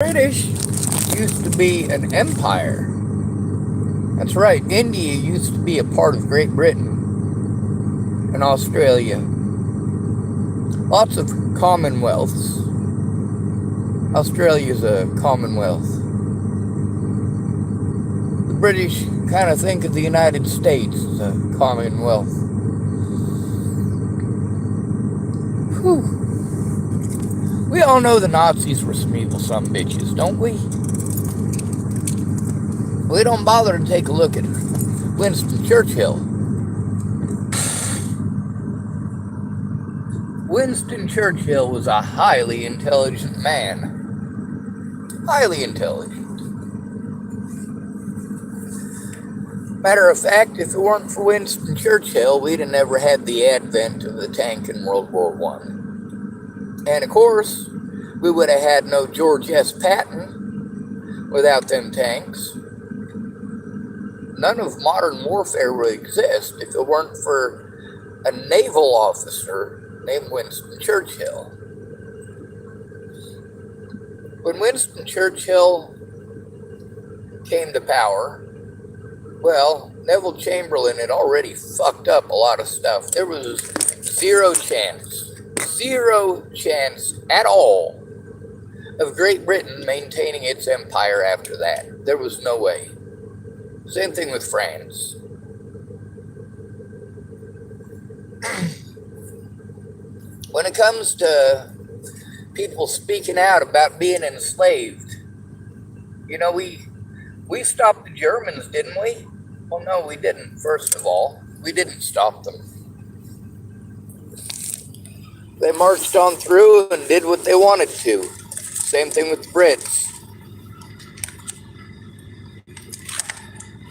British used to be an empire. That's right, India used to be a part of Great Britain and Australia. Lots of commonwealths. Australia's a commonwealth. The British kind of think of the United States as a commonwealth. Whew. We all know the Nazis were some evil some bitches, don't we? We don't bother to take a look at Winston Churchill. Winston Churchill was a highly intelligent man. Highly intelligent. Matter of fact, if it weren't for Winston Churchill, we'd have never had the advent of the tank in World War I. And of course, we would have had no George S. Patton without them tanks. None of modern warfare would exist if it weren't for a naval officer named Winston Churchill. When Winston Churchill came to power, well, Neville Chamberlain had already fucked up a lot of stuff. There was zero chance at all of Great Britain maintaining its empire after that. There was no way. Same thing with France. When it comes to people speaking out about being enslaved, we stopped the Germans, didn't we? Well, no, we didn't, first of all. We didn't stop them. They marched on through and did what they wanted to. Same thing with the Brits.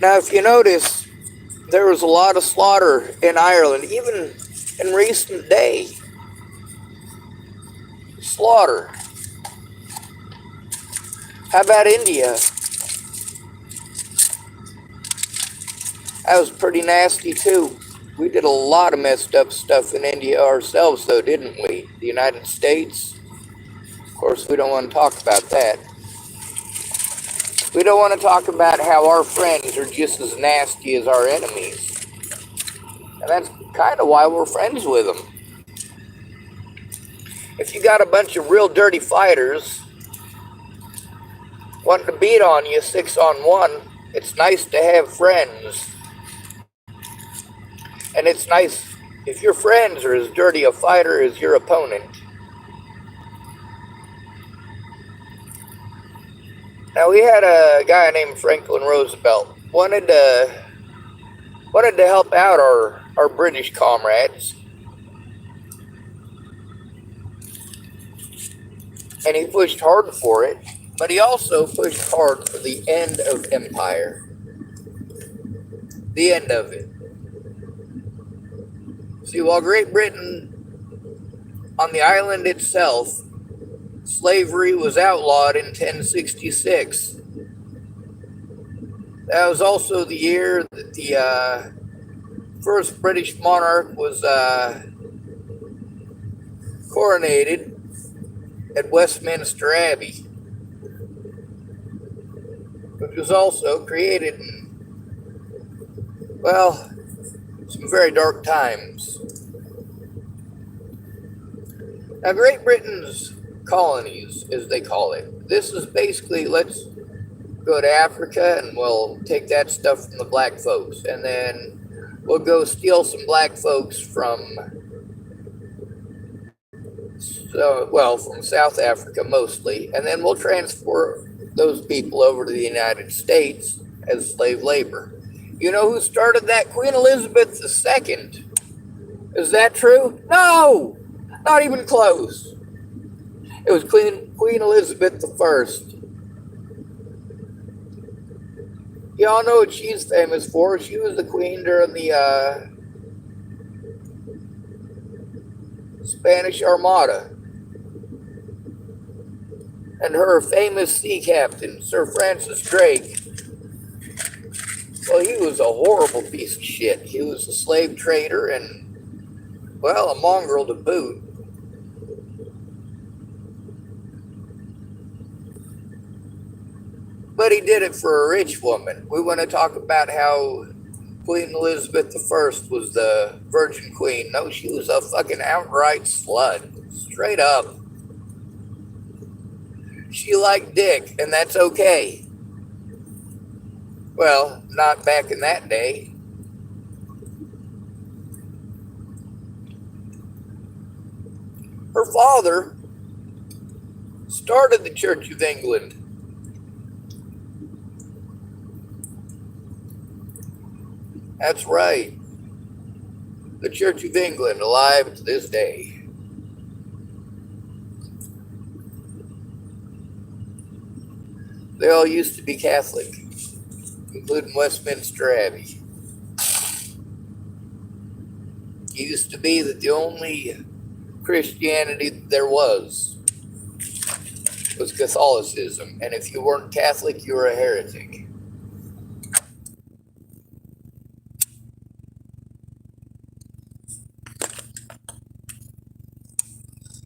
Now, if you notice, there was a lot of slaughter in Ireland, even in recent day. Slaughter. How about India? That was pretty nasty too. We did a lot of messed up stuff in India ourselves, though, didn't we? The United States. Of course, we don't want to talk about that. We don't want to talk about how our friends are just as nasty as our enemies. And that's kind of why we're friends with them. If you got a bunch of real dirty fighters wanting to beat on you 6-on-1, it's nice to have friends. And it's nice if your friends are as dirty a fighter as your opponent. Now, we had a guy named Franklin Roosevelt wanted to help out our British comrades. And he pushed hard for it, but he also pushed hard for the end of empire. The end of it. See, while Great Britain, on the island itself, slavery was outlawed in 1066. That was also the year that the first British monarch was coronated at Westminster Abbey, which was also created in, well, some very dark times. Now, Great Britain's colonies, as they call it, this is basically, let's go to Africa and we'll take that stuff from the black folks, and then we'll go steal some black folks from South Africa mostly, and then we'll transfer those people over to the United States as slave labor. You know who started that? Queen Elizabeth II. Is that true? No! Not even close. It was Queen Elizabeth I. Y'all know what she's famous for. She was the queen during the Spanish Armada. And her famous sea captain, Sir Francis Drake, well, he was a horrible piece of shit. He was a slave trader and, well, a mongrel to boot. Nobody did it for a rich woman. We want to talk about how Queen Elizabeth I was the Virgin Queen. No, she was a fucking outright slut. Straight up. She liked dick, and that's okay. Well, not back in that day. Her father started the Church of England. That's right. The Church of England, alive to this day. They all used to be Catholic, including Westminster Abbey. It used to be that the only Christianity there was Catholicism, and if you weren't Catholic, you were a heretic.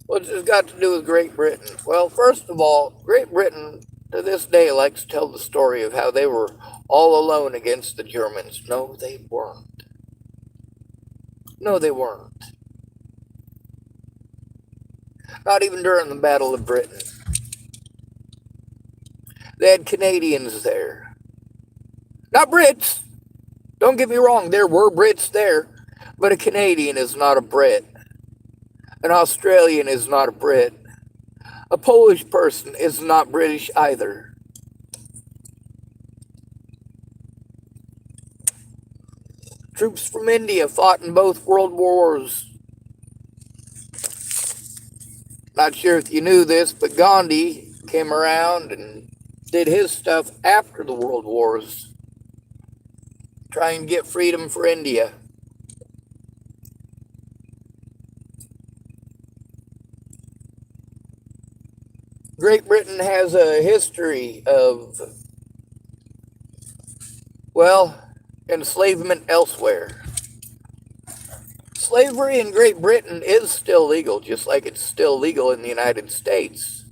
What's this got to do with Great Britain? Well, first of all, Great Britain to this day likes to tell the story of how they were all alone against the Germans. No, they weren't. No, they weren't. Not even during the Battle of Britain. They had Canadians there. Not Brits. Don't get me wrong, there were Brits there. But a Canadian is not a Brit. An Australian is not a Brit. A Polish person is not British either. Troops from India fought in both world wars. Not sure if you knew this, but Gandhi came around and did his stuff after the world wars, trying to get freedom for India. Great Britain has a history of, well, enslavement elsewhere. Slavery in Great Britain is still legal, just like it's still legal in the United States.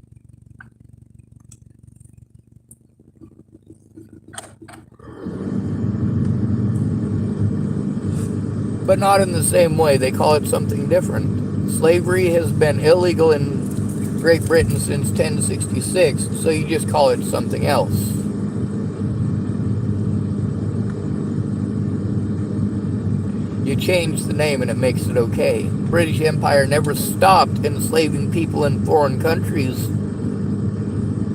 But not in the same way. They call it something different. Slavery has been illegal in Great Britain since 1066, so you just call it something else. You change the name and it makes it okay. British Empire never stopped enslaving people in foreign countries,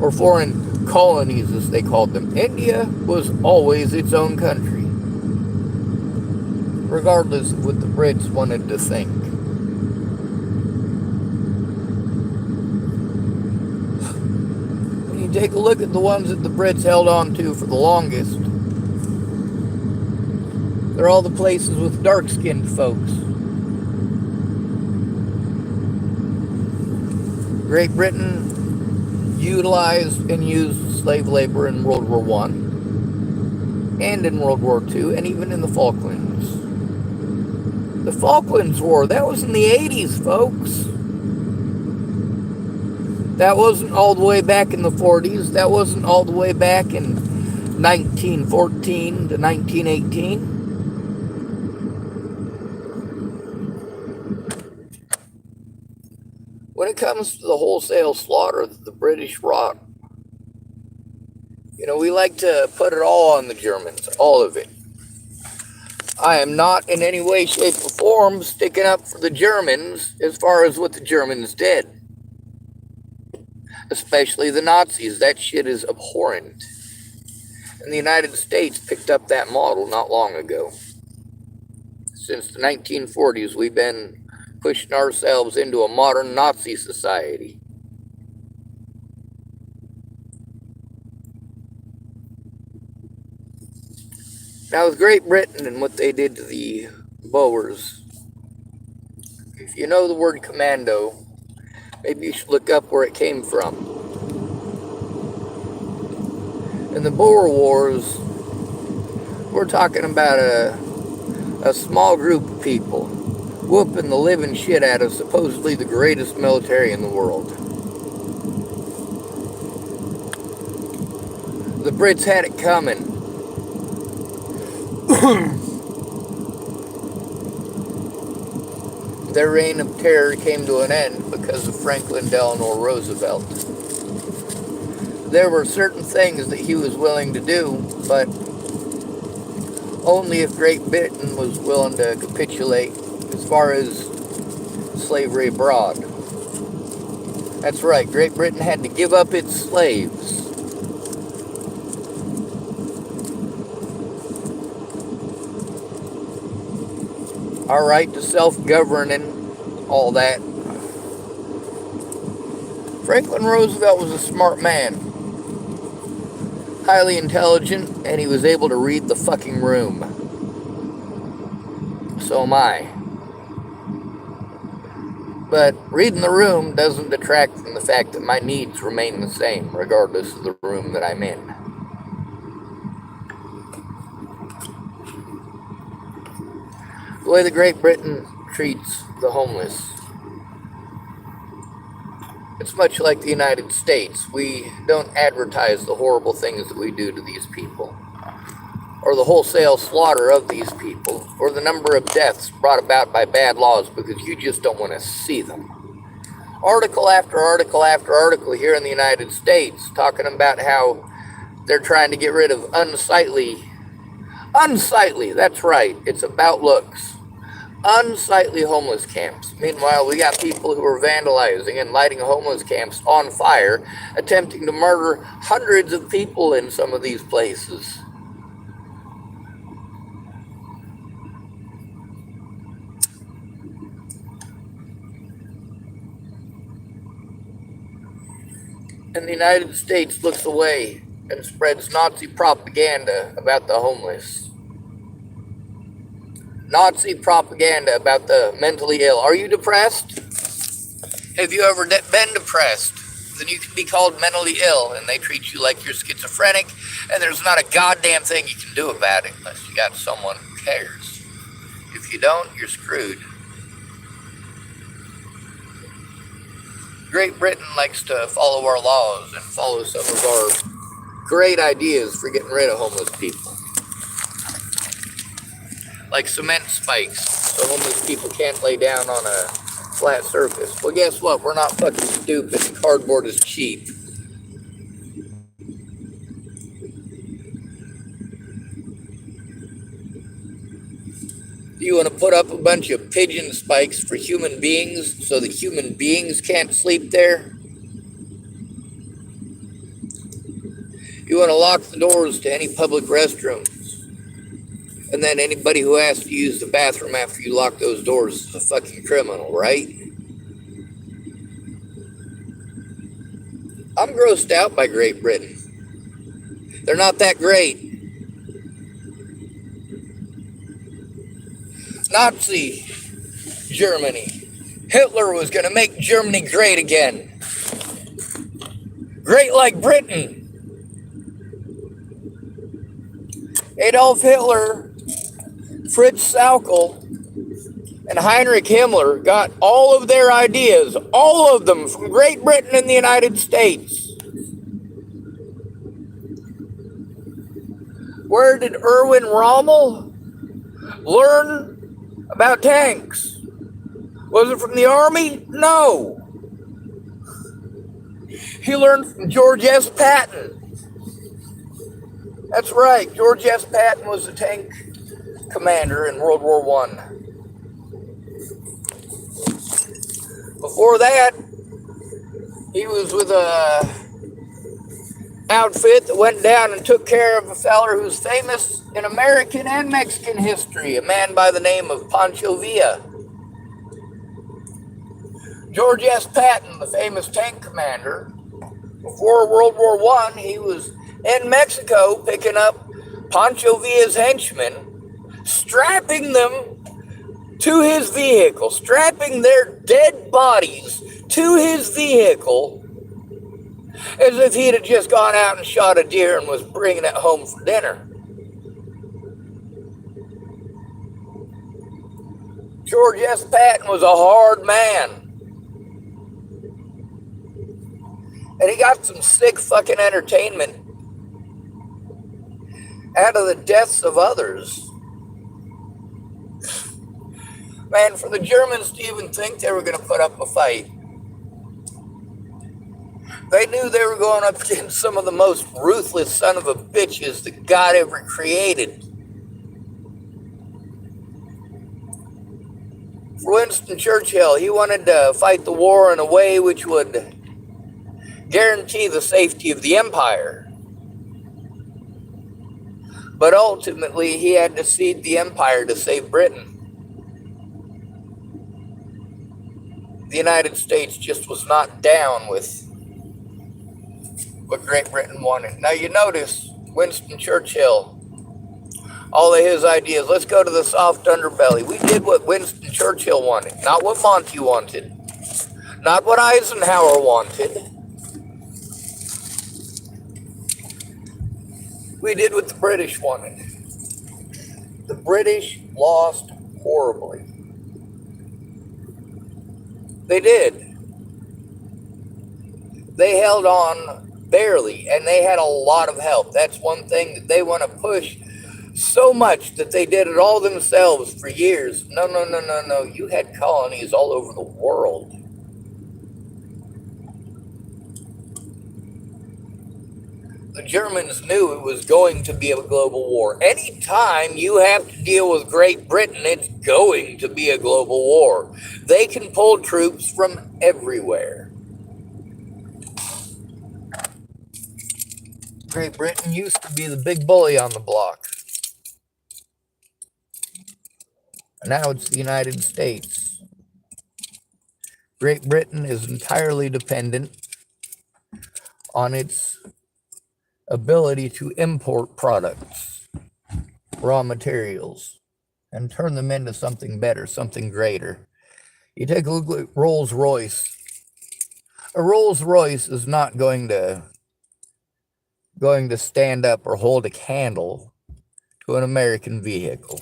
or foreign colonies as they called them. India was always its own country, regardless of what the Brits wanted to think. When you take a look at the ones that the Brits held on to for the longest, they're all the places with dark-skinned folks. Great Britain utilized and used slave labor in World War I, and in World War II, and even in the Falklands. The Falklands War, that was in the 80s, folks. That wasn't all the way back in the 40s. That wasn't all the way back in 1914 to 1918. When it comes to the wholesale slaughter that the British wrought, we like to put it all on the Germans, all of it. I am not in any way, shape, or form sticking up for the Germans as far as what the Germans did. Especially the Nazis. That shit is abhorrent. And the United States picked up that model not long ago. Since the 1940s, we've been pushing ourselves into a modern Nazi society. Now, with Great Britain and what they did to the Boers, if you know the word commando, maybe you should look up where it came from. In the Boer Wars, we're talking about a small group of people whooping the living shit out of supposedly the greatest military in the world. The Brits had it coming. Their reign of terror came to an end because of Franklin Delano Roosevelt. There were certain things that he was willing to do, but only if Great Britain was willing to capitulate as far as slavery abroad. That's right, Great Britain had to give up its slaves. Our right to self-governing, all that. Franklin Roosevelt was a smart man. Highly intelligent, and he was able to read the fucking room. So am I. But reading the room doesn't detract from the fact that my needs remain the same, regardless of the room that I'm in. The way that Great Britain treats the homeless. It's much like the United States. We don't advertise the horrible things that we do to these people, or the wholesale slaughter of these people, or the number of deaths brought about by bad laws because you just don't want to see them. Article after article after article here in the United States talking about how they're trying to get rid of unsightly, that's right, it's about looks. Unsightly homeless camps. Meanwhile, we got people who are vandalizing and lighting homeless camps on fire, attempting to murder hundreds of people in some of these places. And the United States looks away and spreads Nazi propaganda about the homeless. Nazi propaganda about the mentally ill. Are you depressed? Have you ever been depressed? Then you can be called mentally ill, and they treat you like you're schizophrenic, and there's not a goddamn thing you can do about it unless you got someone who cares. If you don't, you're screwed. Great Britain likes to follow our laws and follow some of our great ideas for getting rid of homeless people. Like cement spikes, so homeless people can't lay down on a flat surface. Well, guess what? We're not fucking stupid, and cardboard is cheap. You want to put up a bunch of pigeon spikes for human beings so that human beings can't sleep there? You want to lock the doors to any public restrooms? And then anybody who asks to use the bathroom after you lock those doors is a fucking criminal, right? I'm grossed out by Great Britain. They're not that great. Nazi Germany. Hitler was going to make Germany great again. Great like Britain. Adolf Hitler, Fritz Sauckel, and Heinrich Himmler got all of their ideas, all of them, from Great Britain and the United States. Where did Erwin Rommel learn about tanks? Was it from the Army? No. He learned from George S. Patton. That's right, George S. Patton was the tank commander in World War I. Before that, he was with a outfit that went down and took care of a feller who's famous in American and Mexican history, a man by the name of Pancho Villa. George S. Patton, the famous tank commander, before World War I, he was in Mexico picking up Pancho Villa's henchmen, strapping them to his vehicle, strapping their dead bodies to his vehicle as if he'd have just gone out and shot a deer and was bringing it home for dinner. George S. Patton was a hard man. And he got some sick fucking entertainment out of the deaths of others. Man, for the Germans to even think they were going to put up a fight, they knew they were going up against some of the most ruthless son of a bitches that God ever created. For Winston Churchill, he wanted to fight the war in a way which would guarantee the safety of the empire. But ultimately, he had to cede the empire to save Britain. The United States just was not down with what Great Britain wanted. Now you notice Winston Churchill, all of his ideas, let's go to the soft underbelly. We did what Winston Churchill wanted, not what Monty wanted, not what Eisenhower wanted. We did what the British wanted. The British lost horribly. They did. They held on barely, and they had a lot of help. That's one thing that they want to push so much that they did it all themselves for years. No. You had colonies all over the world. The Germans knew it was going to be a global war. Anytime you have to deal with Great Britain, it's going to be a global war. They can pull troops from everywhere. Great Britain used to be the big bully on the block. And now it's the United States. Great Britain is entirely dependent on its ability to import products, raw materials, and turn them into something better, something greater. You take a look at Rolls-Royce. A Rolls-Royce is not going to stand up or hold a candle to an American vehicle.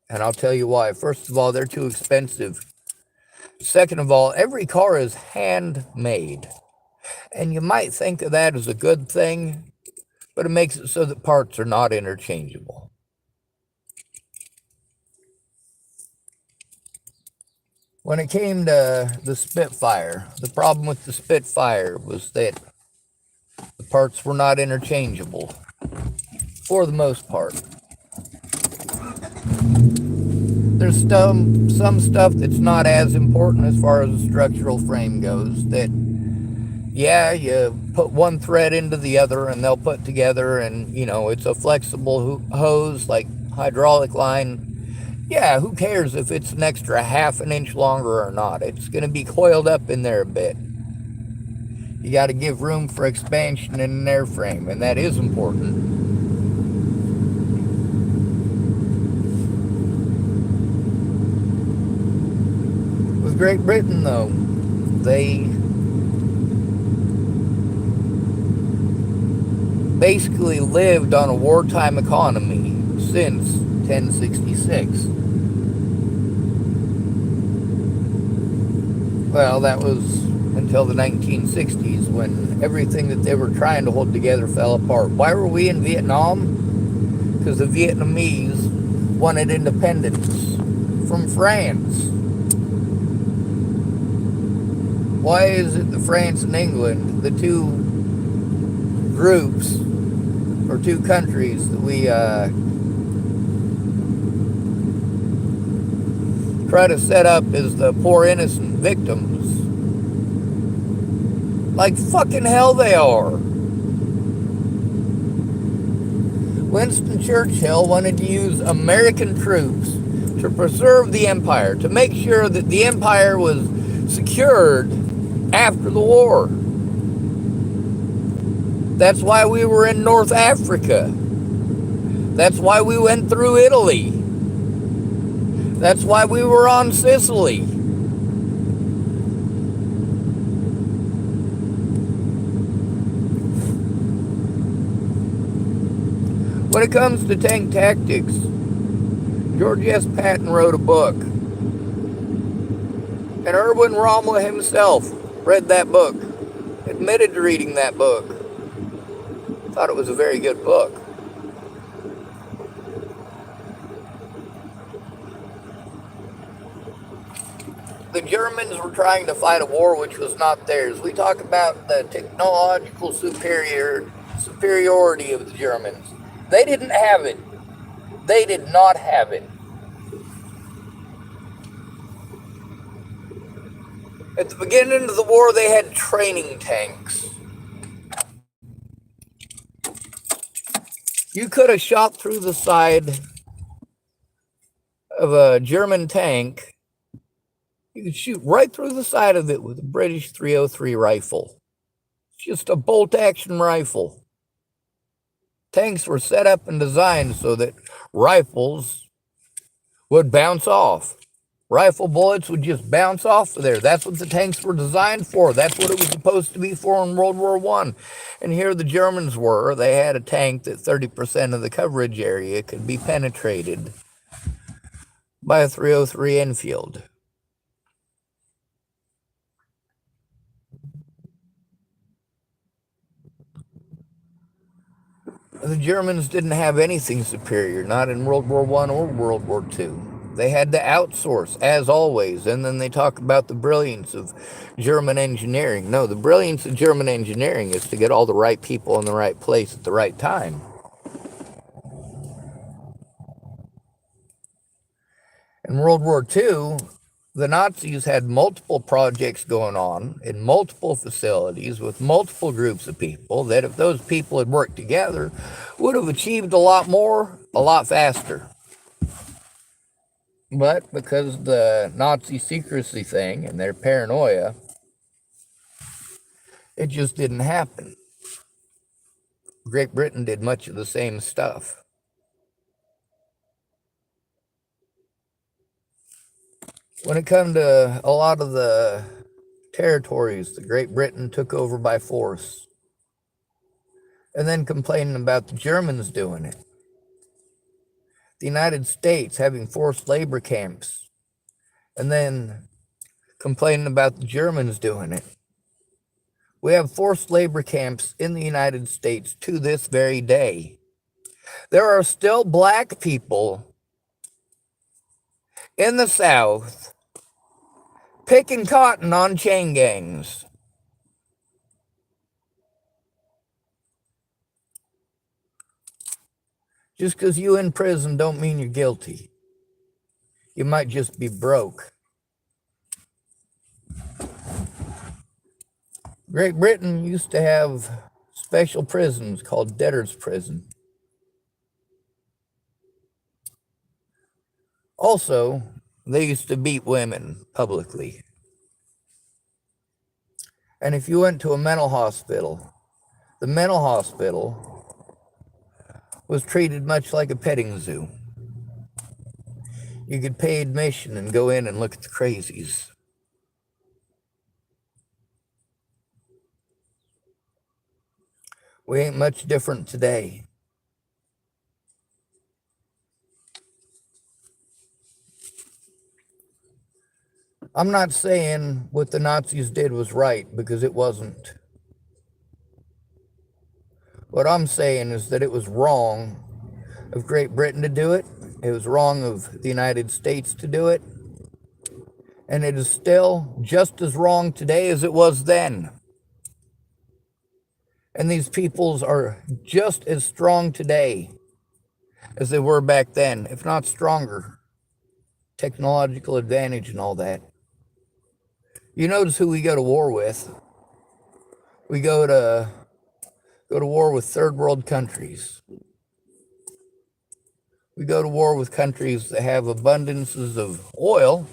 And I'll tell you why. First of all, they're too expensive. Second of all, every car is handmade. And you might think of that as a good thing, but it makes it so that parts are not interchangeable. When it came to the Spitfire, the problem with the Spitfire was that the parts were not interchangeable, for the most part. There's some stuff that's not as important as far as the structural frame goes, that yeah, you put one thread into the other and they'll put together, and it's a flexible hose like hydraulic line. Yeah, who cares if it's an extra half an inch longer or not? It's going to be coiled up in there a bit. You got to give room for expansion in an airframe, and that is important. With Great Britain, though, they basically lived on a wartime economy since 1066. Well, that was until the 1960s, when everything that they were trying to hold together fell apart. Why were we in Vietnam? Because the Vietnamese wanted independence from France. Why is it that France and England, the two groups or two countries that we try to set up as the poor innocent victims? Like fucking hell they are. Winston Churchill wanted to use American troops to preserve the empire, to make sure that the empire was secured after the war. That's why we were in North Africa. That's why we went through Italy. That's why we were on Sicily. When it comes to tank tactics, George S. Patton wrote a book. And Erwin Rommel himself read that book, admitted to reading that book. Thought it was a very good book. the Germans were trying to fight a war which was not theirs. We talk about the technological superiority of the Germans. They didn't have it. They did not have it. At the beginning of the war, they had training tanks. You could have shot through the side of a German tank. You could shoot right through the side of it with a British .303 rifle. Just a bolt-action rifle. Tanks were set up and designed so that rifles would bounce off. Rifle bullets would just bounce off of there. That's what the tanks were designed for. That's what it was supposed to be for in World War I. And here the Germans were. They had a tank that 30% of the coverage area could be penetrated by a .303 Enfield. The Germans didn't have anything superior, not in World War I or World War II. They had to outsource, as always, and then they talk about the brilliance of German engineering. No, the brilliance of German engineering is to get all the right people in the right place at the right time. In World War II, the Nazis had multiple projects going on in multiple facilities with multiple groups of people that if those people had worked together would have achieved a lot more, a lot faster. But because of the Nazi secrecy thing and their paranoia, it just didn't happen. Great Britain did much of the same stuff. When it comes to a lot of the territories that Great Britain took over by force, and then complaining about the Germans doing it, the United States having forced labor camps, and then complaining about the Germans doing it. We have forced labor camps in the United States to this very day. There are still black people in the South picking cotton on chain gangs. Just because you're in prison don't mean you're guilty. You might just be broke. Great Britain used to have special prisons called debtor's prison. Also, they used to beat women publicly. And if you went to a mental hospital, the mental hospital was treated much like a petting zoo. You could pay admission and go in and look at the crazies. We ain't much different today. I'm not saying what the Nazis did was right, because it wasn't. What I'm saying is that it was wrong of Great Britain to do it. It was wrong of the United States to do it. And it is still just as wrong today as it was then. And these peoples are just as strong today as they were back then, if not stronger. Technological advantage and all that. You notice who we go to war with. We go to war with third world countries. We go to war with countries that have abundances of oil.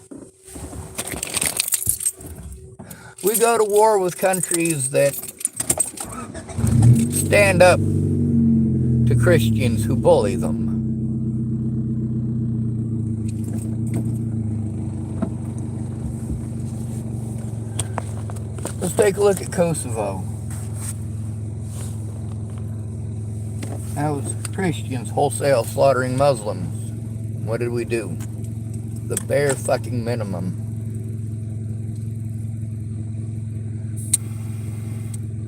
We go to war with countries that stand up to Christians who bully them. Let's take a look at Kosovo. That was Christians wholesale slaughtering Muslims. What did we do? The bare fucking minimum.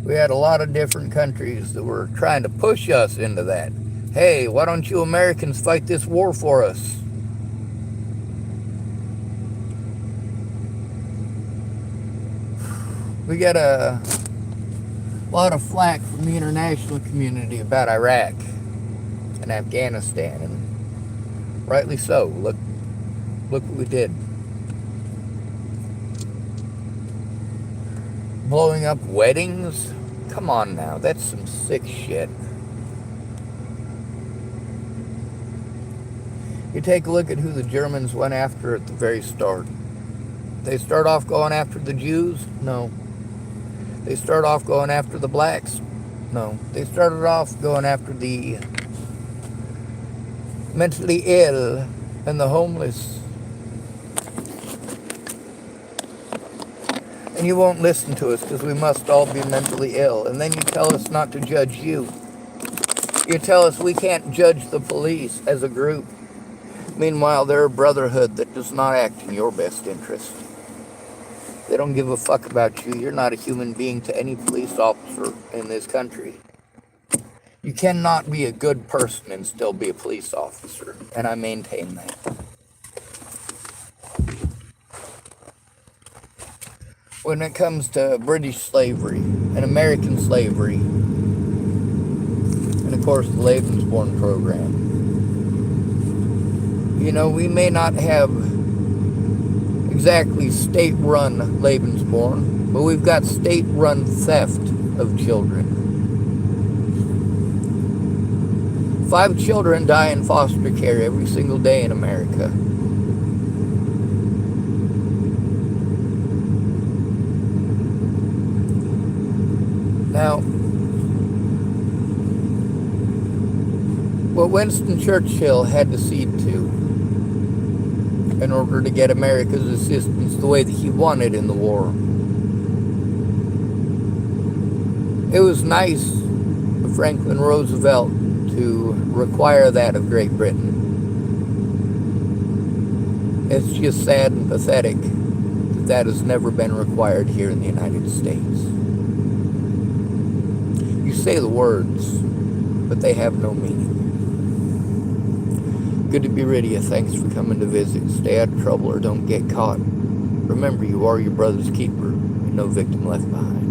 We had a lot of different countries that were trying to push us into that. Hey, why don't you Americans fight this war for us? We got a lot of flack from the international community about Iraq and Afghanistan, and rightly so. Look what we did. Blowing up weddings? Come on now, that's some sick shit. You take a look at who the Germans went after at the very start. They start off going after the Jews? No. They start off going after the blacks? No. They started off going after the mentally ill and the homeless. And you won't listen to us because we must all be mentally ill. And then you tell us not to judge you. You tell us we can't judge the police as a group. Meanwhile, they're a brotherhood that does not act in your best interest. They don't give a fuck about you. You're not a human being to any police officer in this country. You cannot be a good person and still be a police officer. And I maintain that. When it comes to British slavery and American slavery, and of course the Lebensborn program, you know, we may not have exactly state-run Lebensborn, but we've got state-run theft of children. 5 children die in foster care every single day in America. Now, what Winston Churchill had to cede to in order to get America's assistance the way that he wanted in the war. It was nice of Franklin Roosevelt to require that of Great Britain. It's just sad and pathetic that that has never been required here in the United States. You say the words, but they have no meaning. Good to be rid of you. Thanks for coming to visit. Stay out of trouble or don't get caught. Remember, you are your brother's keeper, and no victim left behind.